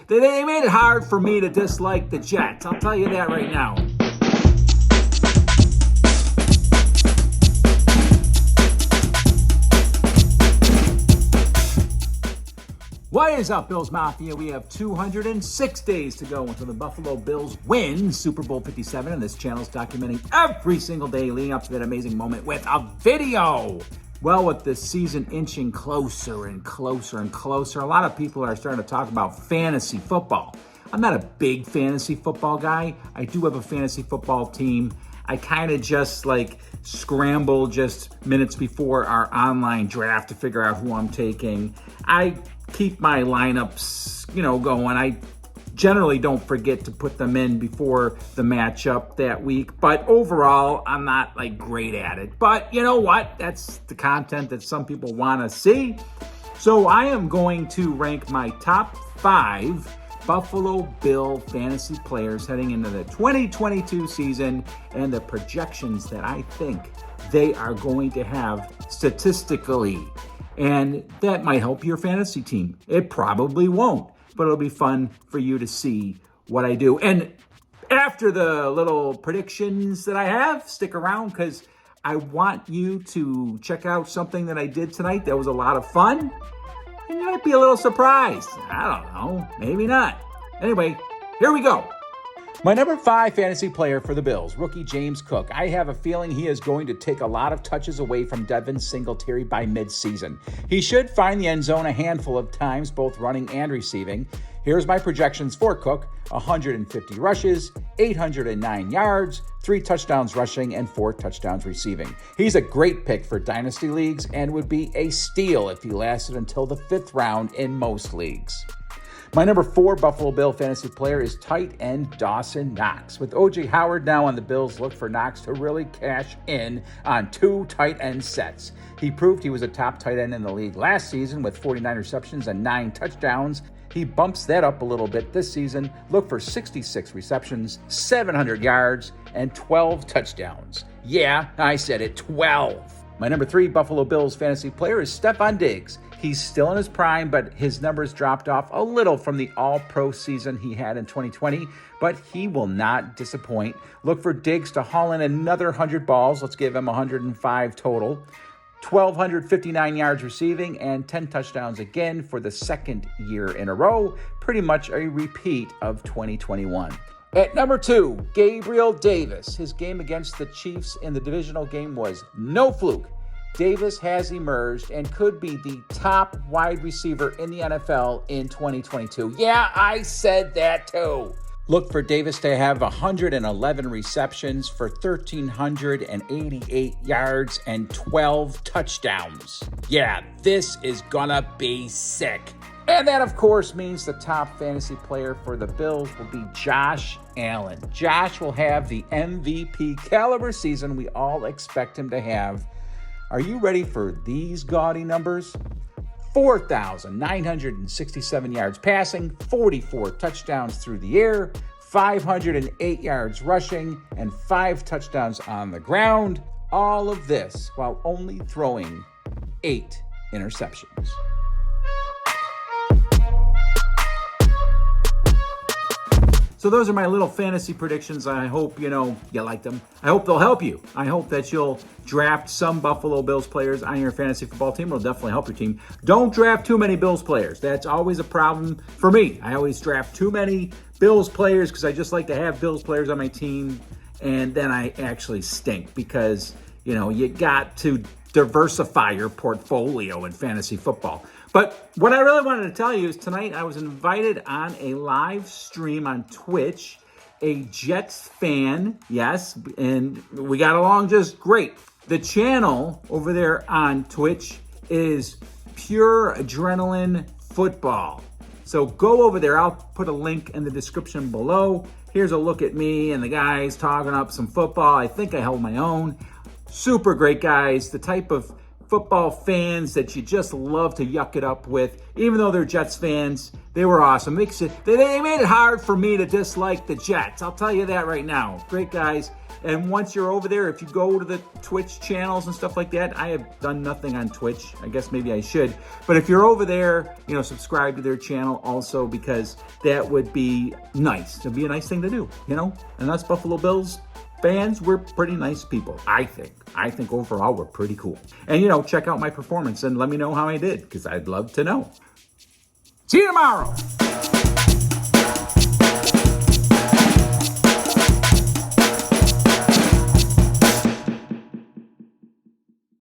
They made it hard for me to dislike the Jets. I'll tell you that right now. What is up, Bills Mafia? We have 206 days to go until the Buffalo Bills win Super Bowl 57, and this channel is documenting every single day leading up to that amazing moment with a video. Well, with the season inching closer and closer and closer, a lot of people are starting to talk about fantasy football. I'm not a big fantasy football guy. I do have a fantasy football team. I kind of just scramble just minutes before our online draft to figure out who I'm taking. I keep my lineups, going. I generally don't forget to put them in before the matchup that week, but overall, I'm not great at it. But you know what? That's the content that some people want to see. So I am going to rank my top 5 Buffalo Bill fantasy players heading into the 2022 season and the projections that I think they are going to have statistically. And that might help your fantasy team. It probably won't, but it'll be fun for you to see what I do. And after the little predictions that I have, stick around because I want you to check out something that I did tonight that was a lot of fun. And you might be a little surprised. I don't know, maybe not. Anyway, here we go. My number 5 fantasy player for the Bills, rookie James Cook. I have a feeling he is going to take a lot of touches away from Devin Singletary by midseason. He should find the end zone a handful of times, both running and receiving. Here's my projections for Cook: 150 rushes, 809 yards, 3 touchdowns rushing, and 4 touchdowns receiving. He's a great pick for dynasty leagues and would be a steal if he lasted until the 5th round in most leagues. My number 4 Buffalo Bill fantasy player is tight end Dawson Knox. With O.J. Howard now on the Bills, look for Knox to really cash in on 2 tight end sets. He proved he was a top tight end in the league last season with 49 receptions and 9 touchdowns. He bumps that up a little bit this season. Look for 66 receptions, 700 yards, and 12 touchdowns. Yeah, I said it, 12. My number 3 Buffalo Bills fantasy player is Stefon Diggs. He's still in his prime, but his numbers dropped off a little from the all-pro season he had in 2020, but he will not disappoint. Look for Diggs to haul in another 100 balls. Let's give him 105 total. 1,259 yards receiving and 10 touchdowns again for the 2nd year in a row. Pretty much a repeat of 2021. At number 2, Gabriel Davis. His game against the Chiefs in the divisional game was no fluke. Davis has emerged and could be the top wide receiver in the NFL in 2022. Yeah, I said that too. Look for Davis to have 111 receptions for 1,388 yards and 12 touchdowns. Yeah, this is gonna be sick. And that, of course, means the top fantasy player for the Bills will be Josh Allen. Josh will have the MVP caliber season we all expect him to have. Are you ready for these gaudy numbers? 4,967 yards passing, 44 touchdowns through the air, 508 yards rushing, and 5 touchdowns on the ground. All of this while only throwing 8 interceptions. So those are my little fantasy predictions. I hope, you like them. I hope they'll help you. I hope that you'll draft some Buffalo Bills players on your fantasy football team. It'll definitely help your team. Don't draft too many Bills players. That's always a problem for me. I always draft too many Bills players because I just like to have Bills players on my team. And then I actually stink because, you got to diversify your portfolio in fantasy football. But what I really wanted to tell you is tonight I was invited on a live stream on Twitch, a Jets fan, yes, and we got along just great. The channel over there on Twitch is Pure Adrenaline Football. So go over there. I'll put a link in the description below. Here's a look at me and the guys talking up some football. I think I held my own. Super great guys, the type of football fans that you just love to yuck it up with. Even though they're Jets fans, they were awesome. They made it hard for me to dislike the Jets. I'll tell you that right now. Great guys. And once you're over there, if you go to the Twitch channels and stuff like that, I have done nothing on Twitch. I guess maybe I should. But if you're over there, subscribe to their channel also, because that would be nice. It'd be a nice thing to do, And us Buffalo Bills fans, we're pretty nice people, I think. I think overall we're pretty cool. And, check out my performance and let me know how I did, because I'd love to know. See you tomorrow.